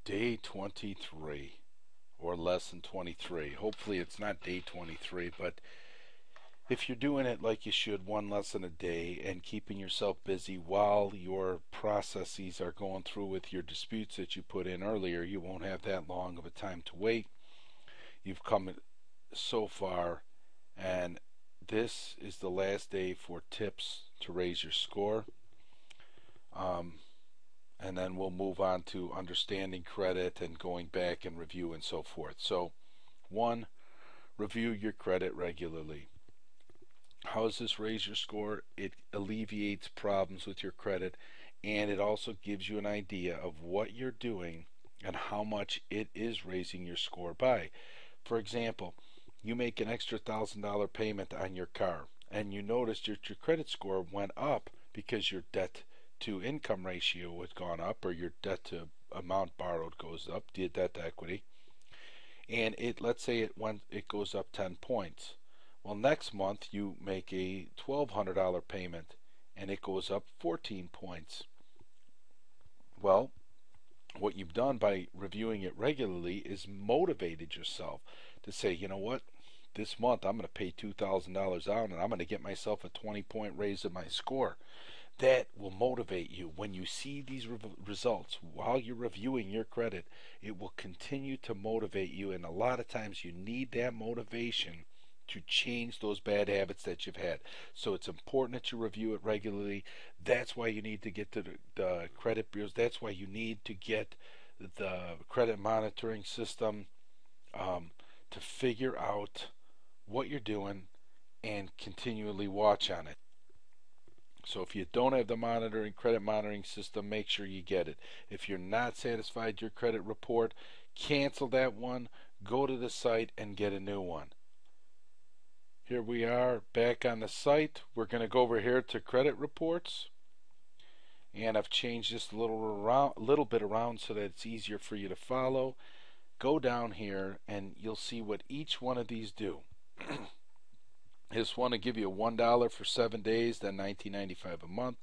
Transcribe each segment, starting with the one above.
Day 23 or lesson 23. Hopefully it's not day 23, but if you're doing it like you should, one lesson a day, and keeping yourself busy while your processes are going through with your disputes that you put in earlier, you won't have that long of a time to wait. You've come so far, and this is the last day for tips to raise your score. Um, and then we'll move on to understanding credit and going back and review and so forth. So, one, review your credit regularly. How does this raise your score? It alleviates problems with your credit, and it also gives you an idea of what you're doing and how much it is raising your score by. For example, you make an extra $1,000 payment on your car, and you noticed your credit score went up because your debt to income ratio has gone up, or your debt to amount borrowed goes up, the debt to equity, and let's say it goes up 10 points. Well, next month you make a $1,200 payment and it goes up 14 points. Well, what you've done by reviewing it regularly is motivated yourself to say, you know what, this month I'm going to pay $2,000 out and I'm going to get myself a 20-point raise in my score. That will motivate you. When you see these results while you're reviewing your credit, it will continue to motivate you, and a lot of times you need that motivation to change those bad habits that you've had. So it's important that you review it regularly. That's why you need to get to the credit bureaus. That's why you need to get the credit monitoring system to figure out what you're doing and continually watch on it. So if you don't have the credit monitoring system, make sure you get it. If you're not satisfied with your credit report, cancel that one, go to the site and get a new one. Here we are back on the site. We're going to go over here to credit reports, and I've changed this a little bit around so that it's easier for you to follow. Go down here and you'll see what each one of these do. This one will give you $1 for 7 days, then $19.95 a month.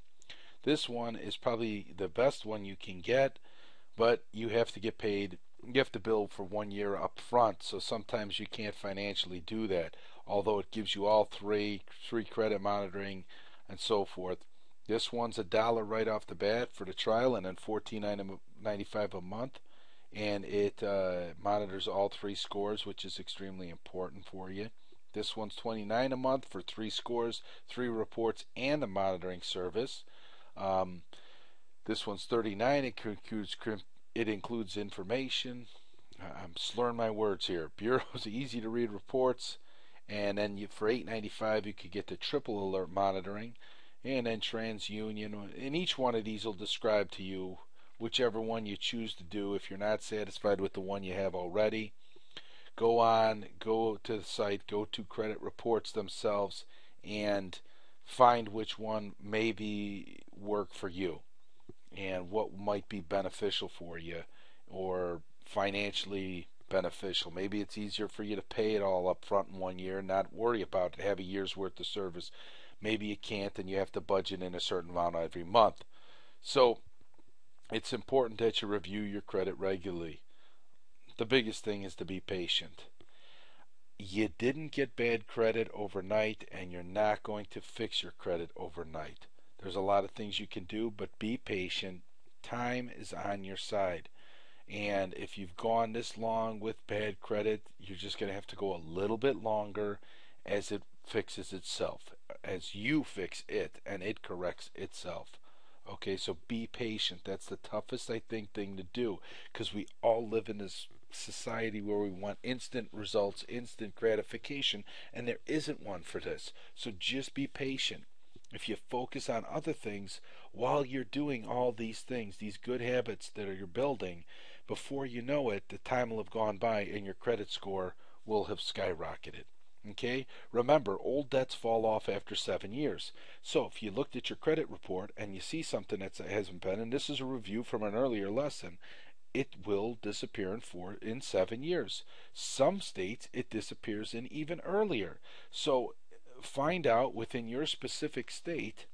This one is probably the best one you can get, but you have to get paid. You have to bill for 1 year up front, so sometimes you can't financially do that. Although it gives you all three credit monitoring and so forth. This one's $1 right off the bat for the trial, and then $14.95 a month, and it monitors all three scores, which is extremely important for you. This one's $29 a month for 3 scores, 3 reports, and a monitoring service. This one's $39. It includes information. I'm slurring my words here. Bureaus, easy to read reports, and then for $8.95 you could get the triple alert monitoring, and then TransUnion. And each one of these will describe to you whichever one you choose to do. If you're not satisfied with the one you have already, go to the site, go to credit reports themselves, and find which one maybe work for you and what might be beneficial for you or financially beneficial. Maybe it's easier for you to pay it all up front in 1 year and not worry about it, have a year's worth of service. Maybe you can't and you have to budget in a certain amount every month. So it's important that you review your credit regularly. The biggest thing is to be patient. You didn't get bad credit overnight, and you're not going to fix your credit overnight. There's a lot of things you can do, but be patient. Time is on your side. And if you've gone this long with bad credit, you're just going to have to go a little bit longer as it fixes itself, as you fix it and it corrects itself. Okay, so be patient. That's the toughest, I think, thing to do, because we all live in this society where we want instant results, instant gratification, and there isn't one for this. So just be patient. If you focus on other things while you're doing all these things, these good habits that you're building, before you know it, the time will have gone by and your credit score will have skyrocketed. Okay? Remember, old debts fall off after 7 years. So if you looked at your credit report and you see something that hasn't been, and this is a review from an earlier lesson, it will disappear in 7 years. Some states it disappears in even earlier. So find out within your specific state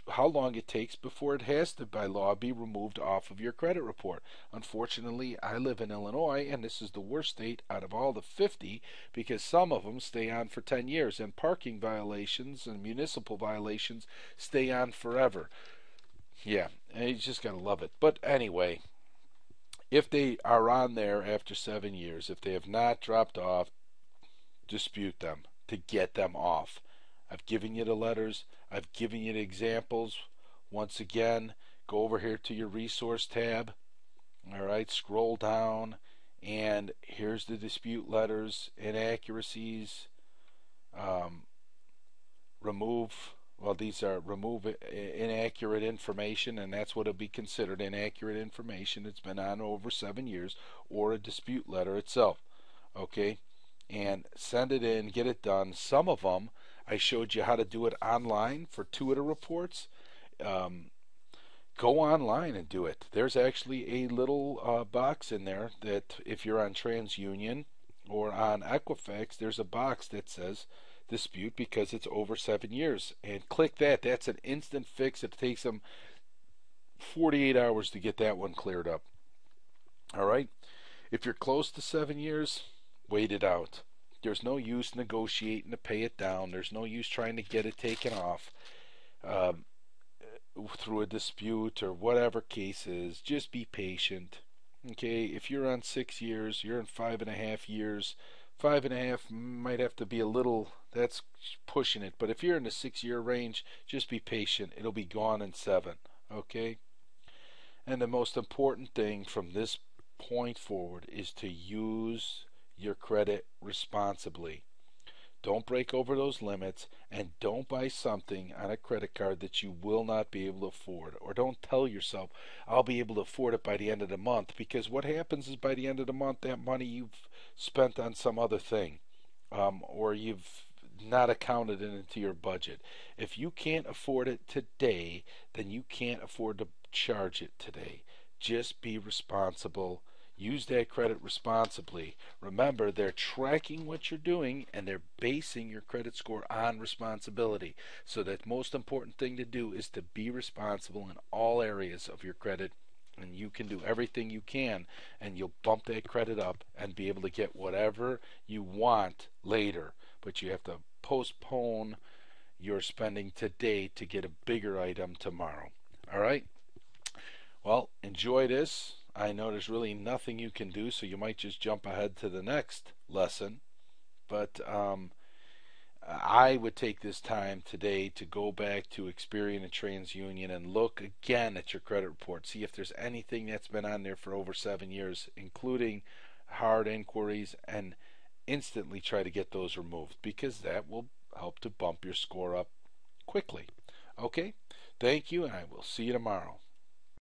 how long it takes before it has to, by law, be removed off of your credit report. Unfortunately, I live in Illinois, and this is the worst state out of all the 50 because some of them stay on for 10 years, and parking violations and municipal violations stay on forever. Yeah, and you just gotta love it. But anyway, if they are on there after 7 years, if they have not dropped off, dispute them to get them off. I've given you the letters. I've given you the examples. Once again, go over here to your resource tab. All right, scroll down, and here's the dispute letters, inaccuracies, remove. Well, these are remove inaccurate information, and that's what will be considered inaccurate information. It's been on over 7 years, or a dispute letter itself. Okay, and send it in, get it done. Some of them I showed you how to do it online for 2 of the reports. Go online and do it. There's actually a little box in there that if you're on TransUnion or on Equifax, there's a box that says dispute because it's over 7 years. And click that. That's an instant fix. It takes them 48 hours to get that one cleared up. All right? If you're close to 7 years, wait it out. There's no use negotiating to pay it down. There's no use trying to get it taken off through a dispute or whatever case is. Just be patient. Okay, if you're on 6 years, you're in 5.5 years. 5.5 might have to be a little, that's pushing it. But if you're in the 6 year range, just be patient. It'll be gone in 7. Okay? And the most important thing from this point forward is to use your credit responsibly. Don't break over those limits, and don't buy something on a credit card that you will not be able to afford. Or don't tell yourself, I'll be able to afford it by the end of the month, because what happens is by the end of the month, that money you've spent on some other thing, or you've not accounted it into your budget. If you can't afford it today, then you can't afford to charge it today. Just be responsible. Use that credit responsibly. Remember, they're tracking what you're doing, and they're basing your credit score on responsibility. So the most important thing to do is to be responsible in all areas of your credit, and you can do everything you can, and you'll bump that credit up and be able to get whatever you want later. But you have to postpone your spending today to get a bigger item tomorrow. All right? Well, enjoy this. I know there's really nothing you can do, so you might just jump ahead to the next lesson. But I would take this time today to go back to Experian and TransUnion and look again at your credit report. See if there's anything that's been on there for over 7 years, including hard inquiries, and instantly try to get those removed, because that will help to bump your score up quickly. Okay? Thank you, and I will see you tomorrow.